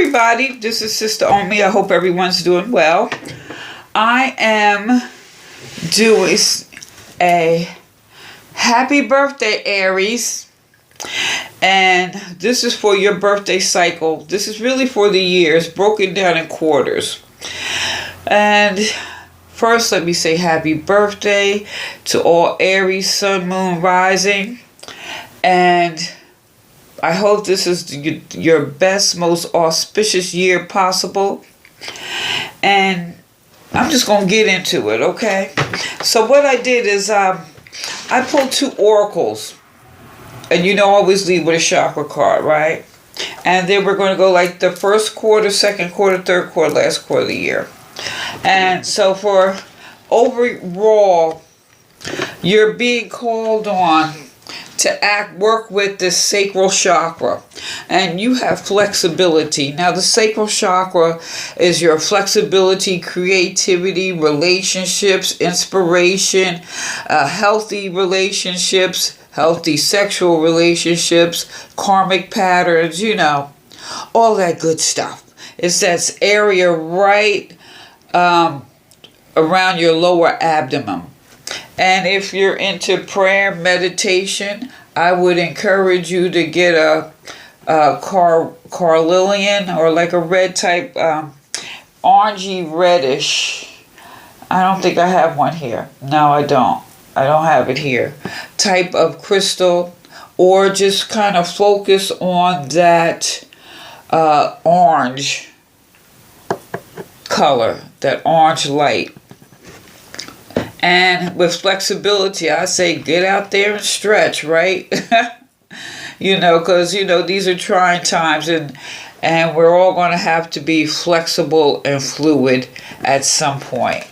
everybody, this is Sister Omi. I hope everyone's doing well. I am doing a happy birthday, Aries. And this is for your birthday cycle. This is really for the years, broken down in quarters. And first, let me say happy birthday to all Aries, Sun, Moon, Rising. And I hope this is your best, most auspicious year possible. And I'm just going to get into it, okay? So what I did is I pulled two oracles. And I always lead with a chakra card, right? And then we're going to go like the first quarter, second quarter, third quarter, last quarter of the year. And so for overall, you're being called on to work with the sacral chakra, and you have flexibility. Now the sacral chakra is your flexibility, creativity, relationships, inspiration, healthy relationships, healthy sexual relationships, karmic patterns, all that good stuff. It's that area right around your lower abdomen. And if you're into prayer, meditation, I would encourage you to get a carnelian or like a red type, orangey reddish. I don't think I have one here. No, I don't. I don't have it here. Type of crystal, or just kind of focus on that orange color, that orange light. And with flexibility, I say get out there and stretch, right? Because, these are trying times, and we're all going to have to be flexible and fluid at some point.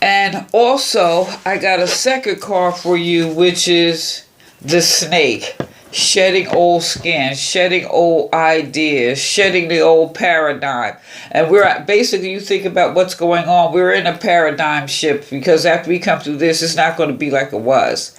And also, I got a second card for you, which is the snake. Shedding old skin, shedding old ideas, shedding the old paradigm. And basically, you think about what's going on. We're in a paradigm shift, because after we come through this, it's not going to be like it was.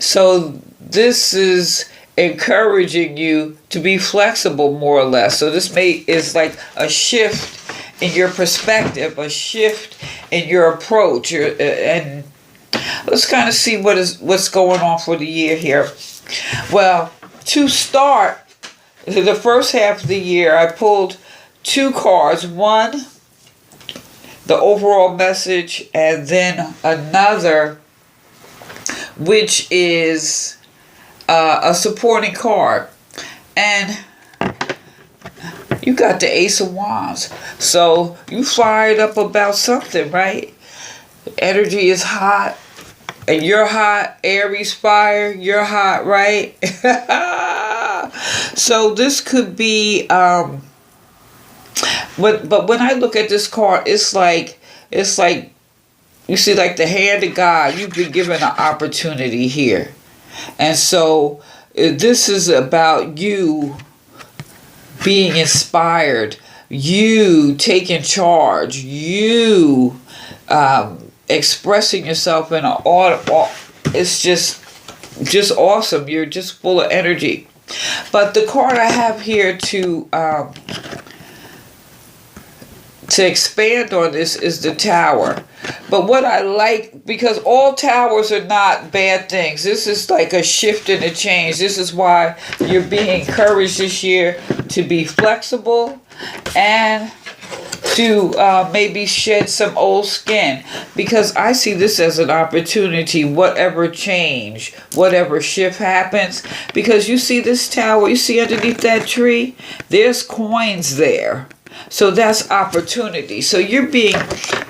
So this is encouraging you to be flexible, more or less. So this is like a shift in your perspective, a shift in your approach. And let's kind of see what's going on for the year here. Well, to start the first half of the year, I pulled two cards. One, the overall message, and then another, which is a supporting card. And you got the Ace of Wands. So you fired up about something, right? Energy is hot. And you're hot, Aries fire, you're hot, right? So this could be, but when I look at this card, it's like, you see, like the hand of God, you've been given an opportunity here. And so this is about you being inspired, you taking charge, you, expressing yourself in it's just awesome. You're just full of energy. But the card I have here to expand on this is the Tower. But what I like, because all towers are not bad things. This is like a shift and a change. This is why you're being encouraged this year to be flexible and to maybe shed some old skin, because I see this as an opportunity, whatever change, whatever shift happens. Because you see this tower, you see underneath that tree, there's coins there. So that's opportunity. So you're being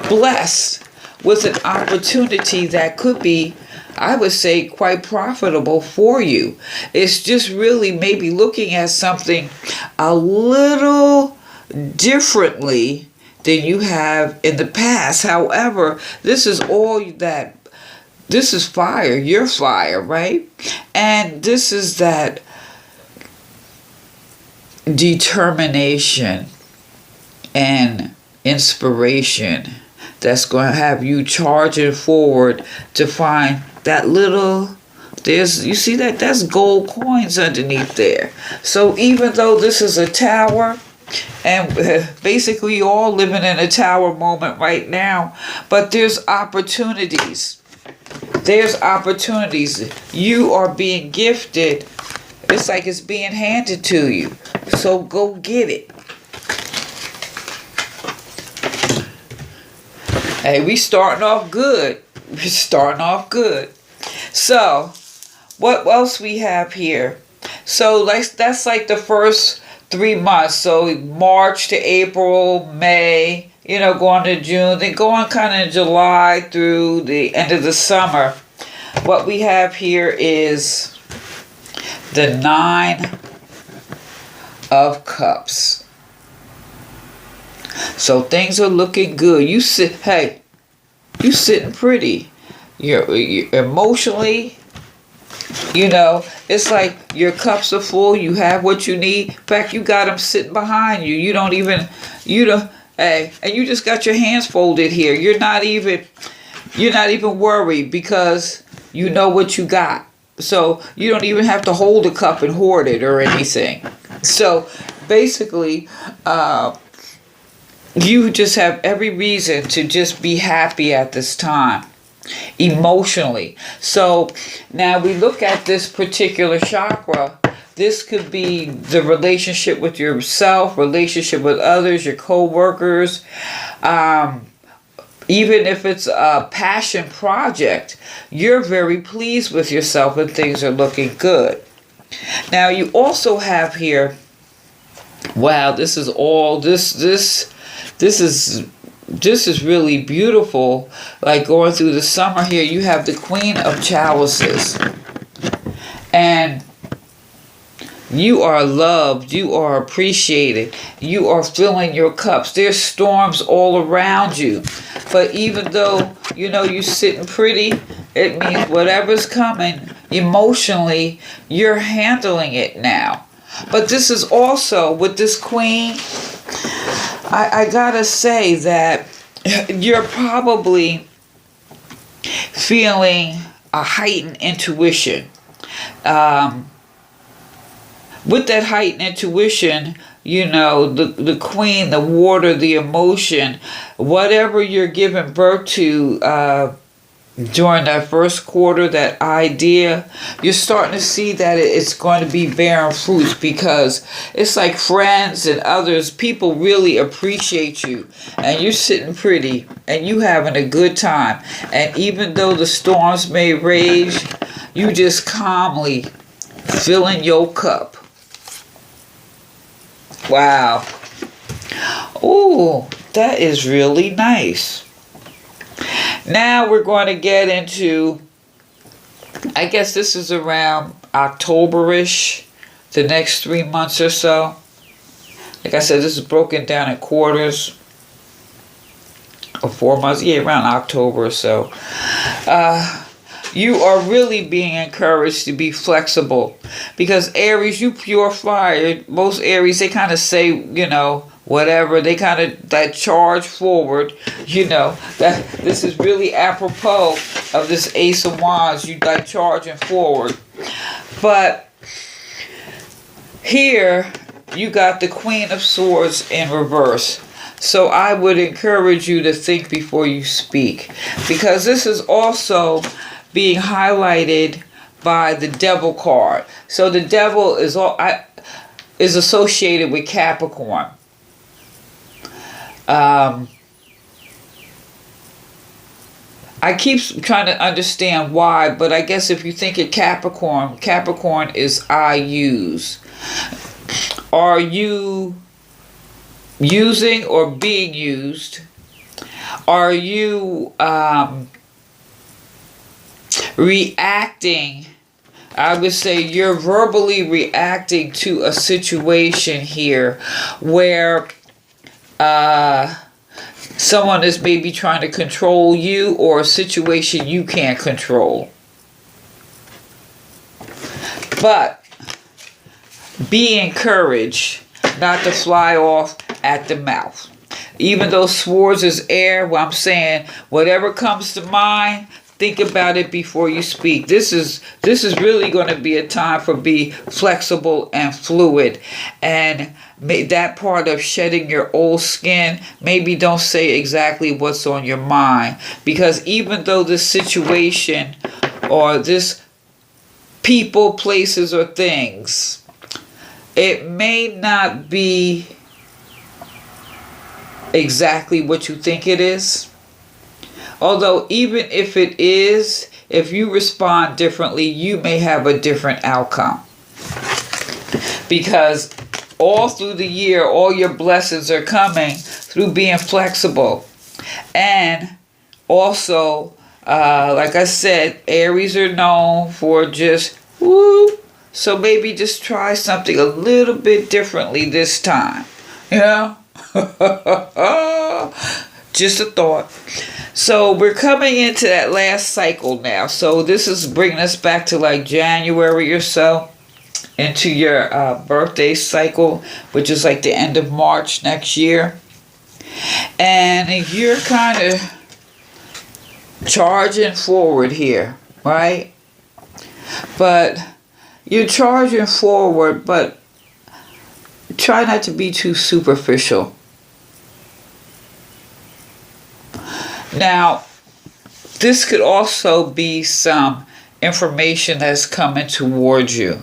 blessed with an opportunity that could be, I would say, quite profitable for you. It's just really maybe looking at something a little differently than you have in the past. However, this is fire, you're fire, right? And this is that determination and inspiration that's going to have you charging forward to find that little You see that? That's gold coins underneath there. So even though this is a tower, and basically you're all living in a tower moment right now, but there's opportunities. There's opportunities. You are being gifted. It's like it's being handed to you. So go get it. Hey, we starting off good. We're starting off good. So, what else we have here? So, that's like the first 3 months. So, March to April, May, going to June, then going kind of July through the end of the summer. What we have here is the 9 of Cups. So things are looking good. You sitting pretty. You're emotionally, it's like your cups are full. You have what you need. In fact, you got them sitting behind you. Hey, and you just got your hands folded here. You're not even worried because you know what you got. So you don't even have to hold a cup and hoard it or anything. So basically, you just have every reason to just be happy at this time, emotionally. So now we look at this particular chakra. This could be the relationship with yourself, relationship with others, your co-workers. Even if it's a passion project, you're very pleased with yourself and things are looking good. Now you also have here, wow, this is all, this is really beautiful. Like going through the summer here, you have the Queen of Chalices. And you are loved. You are appreciated. You are filling your cups. There's storms all around you. But even though, you're sitting pretty, it means whatever's coming, emotionally, you're handling it now. But this is also, with this Queen, I gotta say that you're probably feeling a heightened intuition. With that heightened intuition, the Queen, the water, the emotion, whatever you're giving birth to during that first quarter, that idea, you're starting to see that it's going to be bearing fruits, because it's like friends and others, people really appreciate you, and you're sitting pretty and you having a good time. And even though the storms may rage, you just calmly filling your cup. Wow. Ooh, that is really nice. Now we're going to get into, I guess this is around October-ish, the next 3 months or so. Like I said, this is broken down in quarters, or 4 months, around October or so. You are really being encouraged to be flexible, because Aries, you pure fire. Most Aries, they kind of say, whatever, they kind of that charge forward, that this is really apropos of this Ace of Wands, you like charging forward. But here you got the Queen of Swords in reverse. So I would encourage you to think before you speak, because this is also being highlighted by the Devil card. So the Devil is associated with Capricorn. I keep trying to understand why, but I guess if you think of Capricorn, Capricorn is I use. Are you using or being used? Are you reacting? I would say you're verbally reacting to a situation here where someone is maybe trying to control you, or a situation you can't control. But be encouraged not to fly off at the mouth. Even though swords is air, what I'm saying, whatever comes to mind, think about it before you speak. This is really going to be a time for be flexible and fluid, and that part of shedding your old skin, maybe don't say exactly what's on your mind, because even though this situation or this people, places, or things, it may not be exactly what you think it is. Although even if it is, if you respond differently, you may have a different outcome. Because all through the year, all your blessings are coming through being flexible. And also, like I said, Aries are known for just woo. So maybe just try something a little bit differently this time. Yeah. Just a thought. So we're coming into that last cycle now. So this is bringing us back to like January or so, into your birthday cycle, which is like the end of March next year. And you're kind of charging forward here, right? But you're charging forward, but try not to be too superficial. Now, this could also be some information that's coming towards you.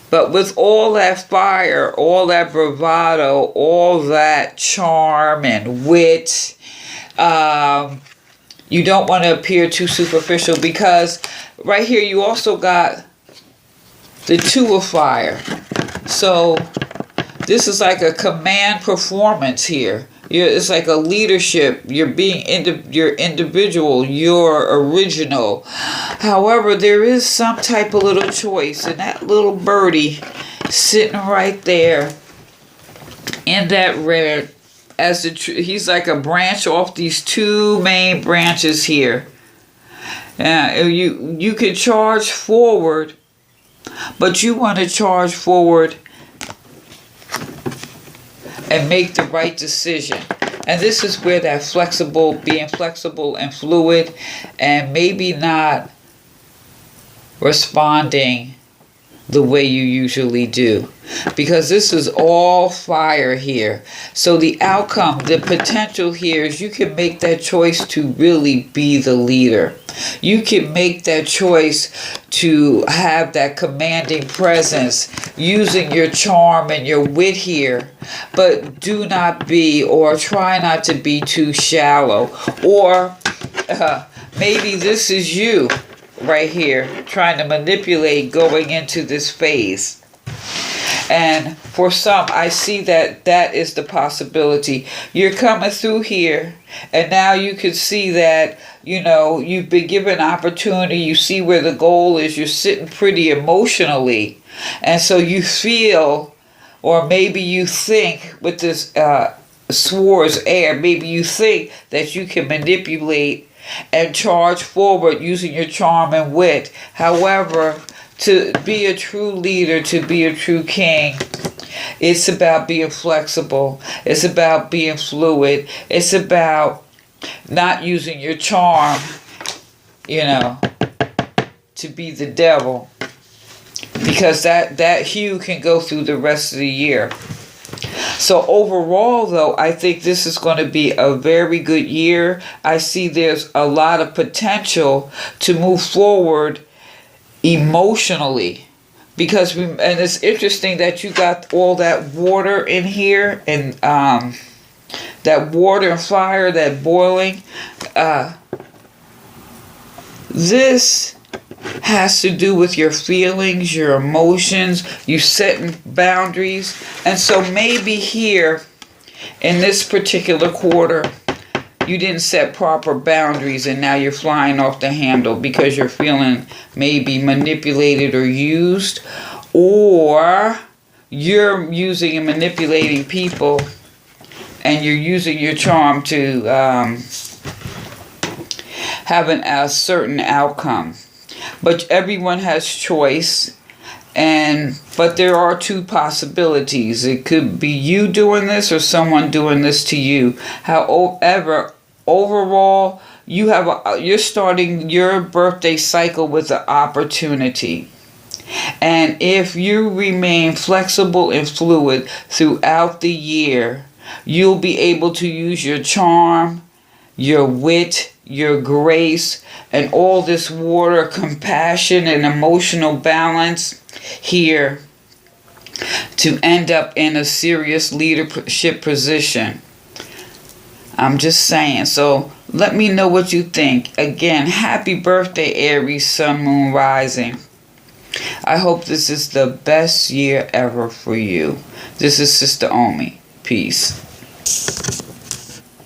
But with all that fire, all that bravado, all that charm and wit, you don't want to appear too superficial, because right here you also got the Two of Fire. So this is like a command performance here. It's like a leadership. You're being you're individual. You're original. However, there is some type of little choice, and that little birdie sitting right there in that red, as he's like a branch off these two main branches here. You can charge forward, but you want to charge forward and make the right decision. And this is where that being flexible and fluid, and maybe not responding the way you usually do, because this is all fire here. So the outcome, the potential here is you can make that choice to really be the leader. You can make that choice to have that commanding presence using your charm and your wit here, but do not be, or try not to be, too shallow. Or maybe this is you right here trying to manipulate going into this phase. And for some, I see that is the possibility. You're coming through here, and now you can see that, you've been given opportunity. You see where the goal is. You're sitting pretty emotionally. And so you feel, or maybe you think with this swords air, maybe you think that you can manipulate and charge forward using your charm and wit. However, to be a true leader, to be a true king, it's about being flexible. It's about being fluid. It's about not using your charm, to be the devil. Because that hue can go through the rest of the year. So overall, though, I think this is going to be a very good year. I see there's a lot of potential to move forward emotionally. And it's interesting that you got all that water in here, and that water and fire, that boiling. This has to do with your feelings, your emotions, you setting boundaries. And so maybe here in this particular quarter, you didn't set proper boundaries, and now you're flying off the handle because you're feeling maybe manipulated or used, or you're using and manipulating people, and you're using your charm to have a certain outcome. But everyone has choice, but there are two possibilities. It could be you doing this or someone doing this to you. However, overall, you're starting your birthday cycle with an opportunity. And if you remain flexible and fluid throughout the year, you'll be able to use your charm, your wit, your grace, and all this water, compassion, and emotional balance here to end up in a serious leadership position. I'm just saying. So let me know what you think. Again, happy birthday, Aries, Sun, Moon, Rising. I hope this is the best year ever for you. This is Sister Omi. Peace.